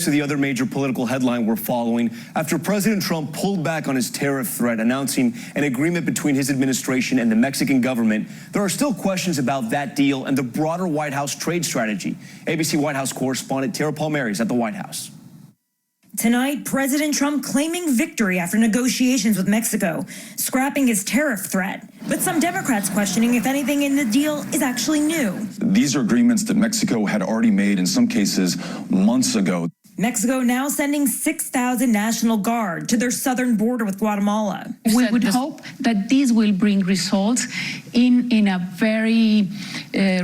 To the other major political headline we're following, after President Trump pulled back on his tariff threat, announcing an agreement between his administration and the Mexican government, there are still questions about that deal and the broader White House trade strategy. ABC White House correspondent Tara Palmieri is at the White House. Tonight, President Trump claiming victory after negotiations with Mexico, scrapping his tariff threat. But some Democrats questioning if anything in the deal is actually new. These are agreements that Mexico had already made, in some cases, months ago. Mexico now sending 6,000 National Guard to their southern border with Guatemala. We would hope that this will bring results in a very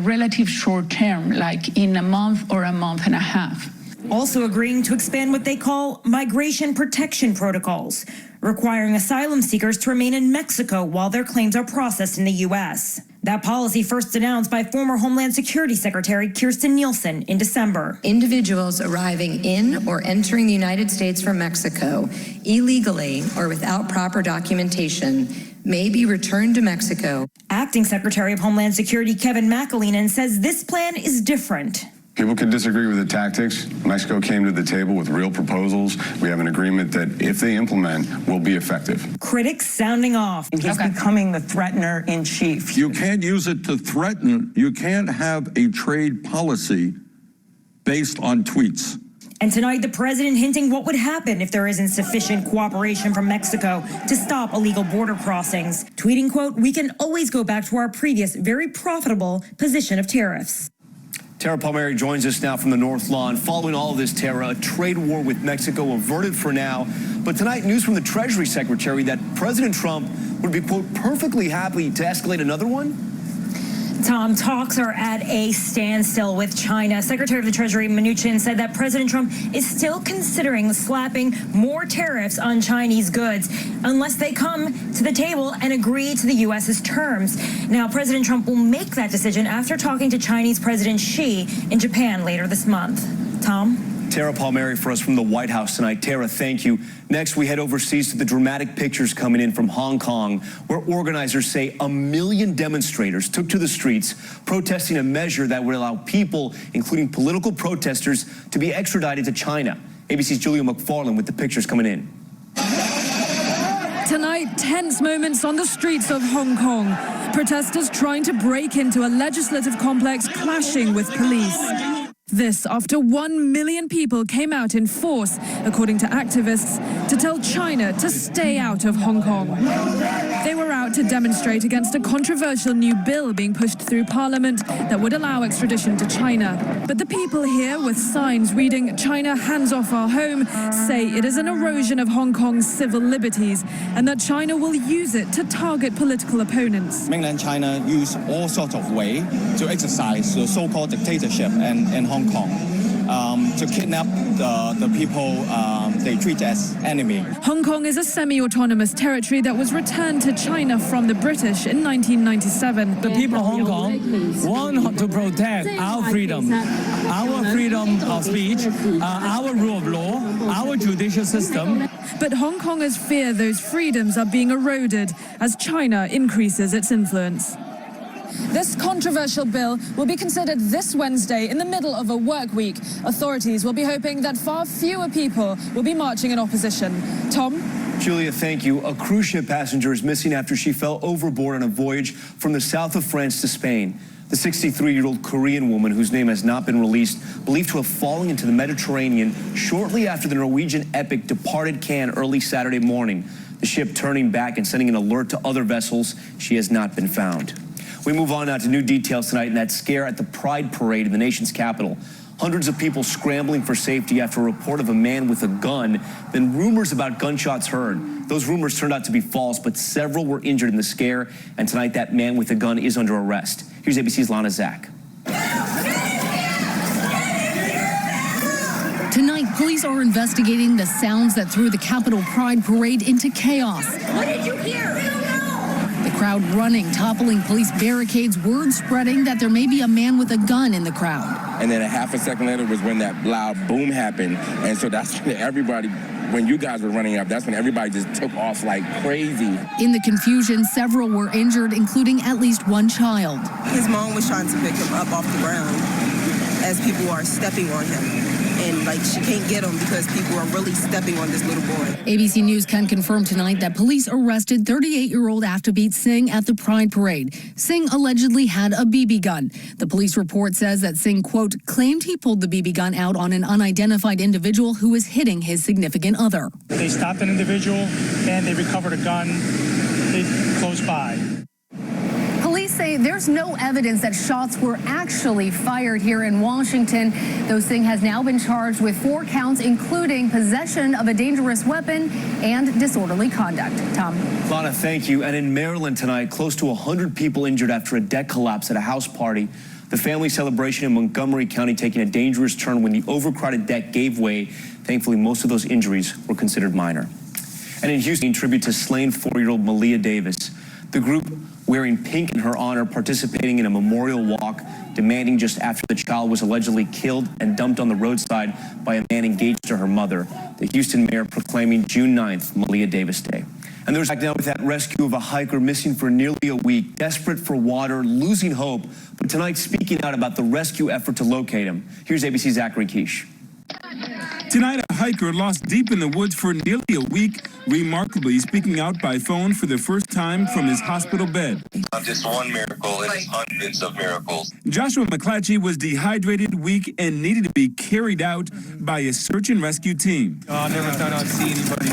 relative short term, like in a month or a month and a half. Also agreeing to expand what they call migration protection protocols, requiring asylum seekers to remain in Mexico while their claims are processed in the U.S. That policy first announced by former Homeland Security Secretary Kirstjen Nielsen in December. Individuals arriving in or entering the United States from Mexico illegally or without proper documentation may be returned to Mexico. Acting Secretary of Homeland Security Kevin McAleenan says this plan is different. People can disagree with the tactics. Mexico came to the table with real proposals. We have an agreement that, if they implement, will be effective. Critics sounding off. He's becoming the threatener in chief. You can't use it to threaten. You can't have a trade policy based on tweets. And tonight, the president hinting what would happen if there isn't sufficient cooperation from Mexico to stop illegal border crossings. Tweeting, quote, "We can always go back to our previous, very profitable position of tariffs." Tara Palmieri joins us now from the North Lawn. Following all of this, Tara, a trade war with Mexico averted for now. But tonight, news from the Treasury Secretary that President Trump would be, quote, perfectly happy to escalate another one. Tom, talks are at a standstill with China. Secretary of the Treasury Mnuchin said that President Trump is still considering slapping more tariffs on Chinese goods unless they come to the table and agree to the U.S.'s terms. Now, President Trump will make that decision after talking to Chinese President Xi in Japan later this month. Tom? Tara Palmieri for us from the White House tonight. Tara, thank you. Next, we head overseas to the dramatic pictures coming in from Hong Kong, where organizers say 1 million demonstrators took to the streets protesting a measure that would allow people, including political protesters, to be extradited to China. ABC's Julia McFarland with the pictures coming in. Tonight, tense moments on the streets of Hong Kong. Protesters trying to break into a legislative complex clashing with police. This after 1 million people came out in force, according to activists, to tell China to stay out of Hong Kong. They were out to demonstrate against a controversial new bill being pushed through Parliament that would allow extradition to China. But the people here, with signs reading "China hands off our home," say it is an erosion of Hong Kong's civil liberties and that China will use it to target political opponents. Mainland China use all sorts of ways to exercise the so-called dictatorship in Hong Kong, to kidnap the people they treat as enemy. Hong Kong is a semi-autonomous territory that was returned to China from the British in 1997. The people of Hong Kong want to protect our freedom of speech, our rule of law, our judicial system. But Hong Kongers fear those freedoms are being eroded as China increases its influence. This controversial bill will be considered this Wednesday in the middle of a work week. Authorities will be hoping that far fewer people will be marching in opposition. Tom? Julia, thank you. A cruise ship passenger is missing after she fell overboard on a voyage from the south of France to Spain. The 63-year-old Korean woman, whose name has not been released, believed to have fallen into the Mediterranean shortly after the Norwegian Epic departed Cannes early Saturday morning. The ship turning back and sending an alert to other vessels. She has not been found. We move on now to new details tonight in that scare at the Pride Parade in the nation's capital. Hundreds of people scrambling for safety after a report of a man with a gun, then rumors about gunshots heard. Those rumors turned out to be false, but several were injured in the scare, and tonight that man with a gun is under arrest. Here's ABC's Lana Zach. Tonight, police are investigating the sounds that threw the Capitol Pride Parade into chaos. What did you hear? The crowd running, toppling police barricades, word spreading that there may be a man with a gun in the crowd. And then a half a second later was when that loud boom happened. And so that's when everybody, when you guys were running up, that's when everybody just took off like crazy. In the confusion, several were injured, including at least one child. His mom was trying to pick him up off the ground as people are stepping on him. and like she can't get him because people are really stepping on this little boy. ABC News can confirm tonight that police arrested 38-year-old Afterbeat Singh at the Pride Parade. Singh allegedly had a BB gun. The police report says that Singh, quote, claimed he pulled the BB gun out on an unidentified individual who was hitting his significant other. They stopped an individual and they recovered a gun close by. Police say there's no evidence that shots were actually fired here in Washington, though Singh has now been charged with 4 counts, including possession of a dangerous weapon and disorderly conduct. Tom. Lana, thank you. And in Maryland tonight, close to 100 people injured after a deck collapse at a house party. The family celebration in Montgomery County taking a dangerous turn when the overcrowded deck gave way. Thankfully, most of those injuries were considered minor. And in Houston, in tribute to slain 4-year-old Malia Davis, the group wearing pink in her honor participating in a memorial walk, demanding just after the child was allegedly killed and dumped on the roadside by a man engaged to her mother. The Houston mayor proclaiming June 9th Malia Davis Day. And there's back now with that rescue of a hiker missing for nearly a week, desperate for water, losing hope, but tonight speaking out about the rescue effort to locate him. Here's ABC's Zachary Quiche. Tonight, a hiker lost deep in the woods for nearly a week, remarkably speaking out by phone for the first time from his hospital bed. Just one miracle, it is hundreds of miracles. Joshua McClatchy was dehydrated, weak, and needed to be carried out by a search and rescue team. I never thought I'd see anybody.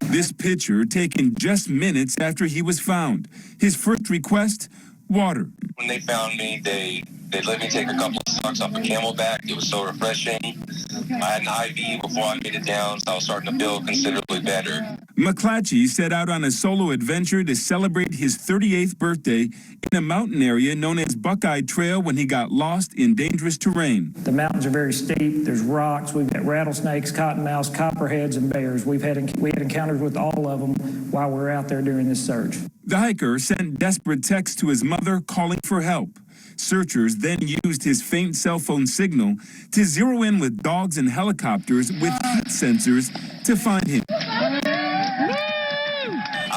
This picture taken just minutes after he was found. His first request, water. When they found me, they let me take a couple of sucks off a Camelback. It was so refreshing. I had an IV before I made it down, so I was starting to feel considerably better. McClatchy set out on a solo adventure to celebrate his 38th birthday in a mountain area known as Buckeye Trail when he got lost in dangerous terrain. The mountains are very steep. There's rocks. We've got rattlesnakes, cottonmouths, copperheads, and bears. We had encounters with all of them while we were out there during this search. The hiker sent desperate texts to his mother calling for help. Searchers then used his faint cell phone signal to zero in with dogs and helicopters with heat sensors to find him. I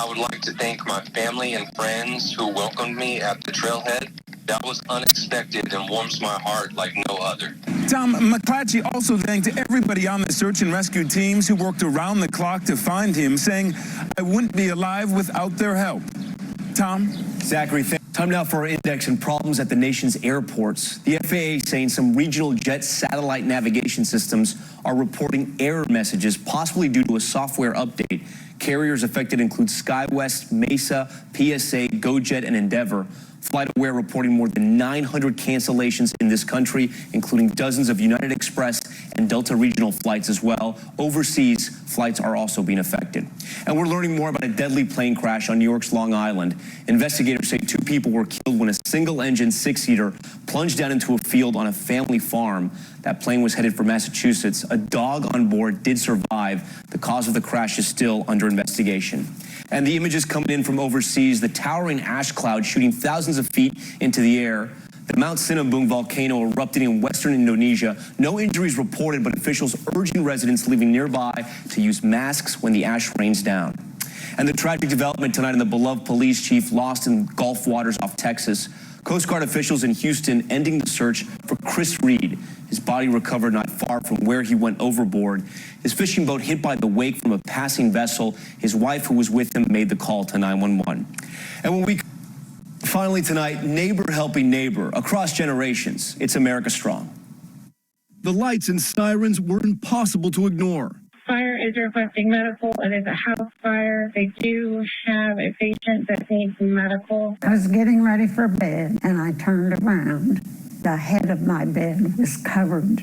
would like to thank my family and friends who welcomed me at the trailhead. That was unexpected and warms my heart like no other. Tom, McClatchy also thanked everybody on the search and rescue teams who worked around the clock to find him, saying, I wouldn't be alive without their help. Tom? Zachary, time now for our index and problems at the nation's airports. The FAA saying some regional jet satellite navigation systems are reporting error messages, possibly due to a software update. Carriers affected include SkyWest, Mesa, PSA, GoJet, and Endeavor. FlightAware reporting more than 900 cancellations in this country, including dozens of United Express and Delta regional flights as well. Overseas flights are also being affected. And we're learning more about a deadly plane crash on New York's Long Island. Investigators say 2 people were killed when a single-engine 6-seater plunged down into a field on a family farm. That plane was headed for Massachusetts. A dog on board did survive. The cause of the crash is still under investigation. And the images coming in from overseas, the towering ash cloud shooting thousands of feet into the air. The Mount Sinabung volcano erupting in Western Indonesia. No injuries reported, but officials urging residents living nearby to use masks when the ash rains down. And the tragic development tonight in the beloved police chief lost in Gulf waters off Texas. Coast Guard officials in Houston ending the search for Chris Reed. His body recovered not far from where he went overboard. His fishing boat hit by the wake from a passing vessel. His wife, who was with him, made the call to 911. And when we finally tonight, neighbor helping neighbor across generations. It's America Strong. The lights and sirens were impossible to ignore. Fire is requesting medical. It is a house fire. They do have a patient that needs medical. I was getting ready for bed and I turned around. The head of my bed was covered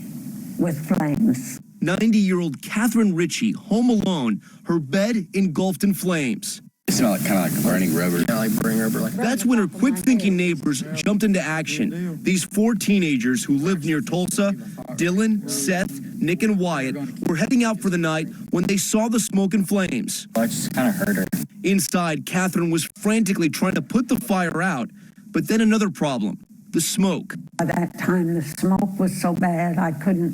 with flames. 90-year-old Catherine Ritchie, home alone, her bed engulfed in flames. It smelled kind of like burning rubber. Yeah, like burning rubber. That's when her quick-thinking neighbors jumped into action. These 4 teenagers who lived near Tulsa, Dylan, Seth, Nick, and Wyatt, were heading out for the night when they saw the smoke and flames. I just kind of hurt her. Inside, Catherine was frantically trying to put the fire out, but then another problem, the smoke. By that time, the smoke was so bad I couldn't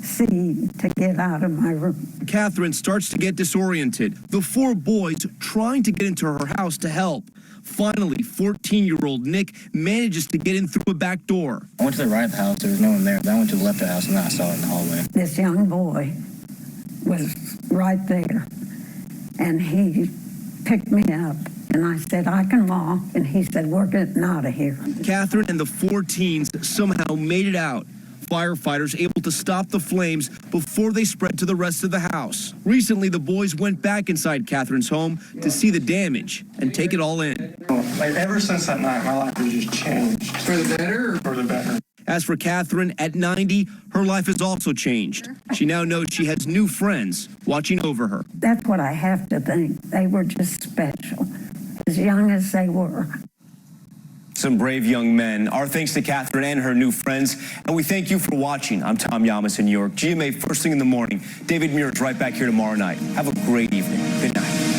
see to get out of my room. Catherine starts to get disoriented. The 4 boys trying to get into her house to help. Finally, 14-year-old Nick manages to get in through a back door. I went to the right of the house. There was no one there. Then I went to the left of the house, and then I saw it in the hallway. This young boy was right there, and he picked me up. And I said, I can walk. And he said, we're getting out of here. Catherine and the 4 teens somehow made it out. Firefighters able to stop the flames before they spread to the rest of the house. Recently, the boys went back inside Catherine's home to see the damage and take it all in. Like, ever since that night, my life has just changed. For the better or for the better? As for Catherine, at 90, her life has also changed. She now knows she has new friends watching over her. That's what I have to think. They were just special, as young as they were. Some brave young men. Our thanks to Catherine and her new friends. And we thank you for watching. I'm Tom Yamas in New York. GMA first thing in the morning. David Muir is right back here tomorrow night. Have a great evening. Good night.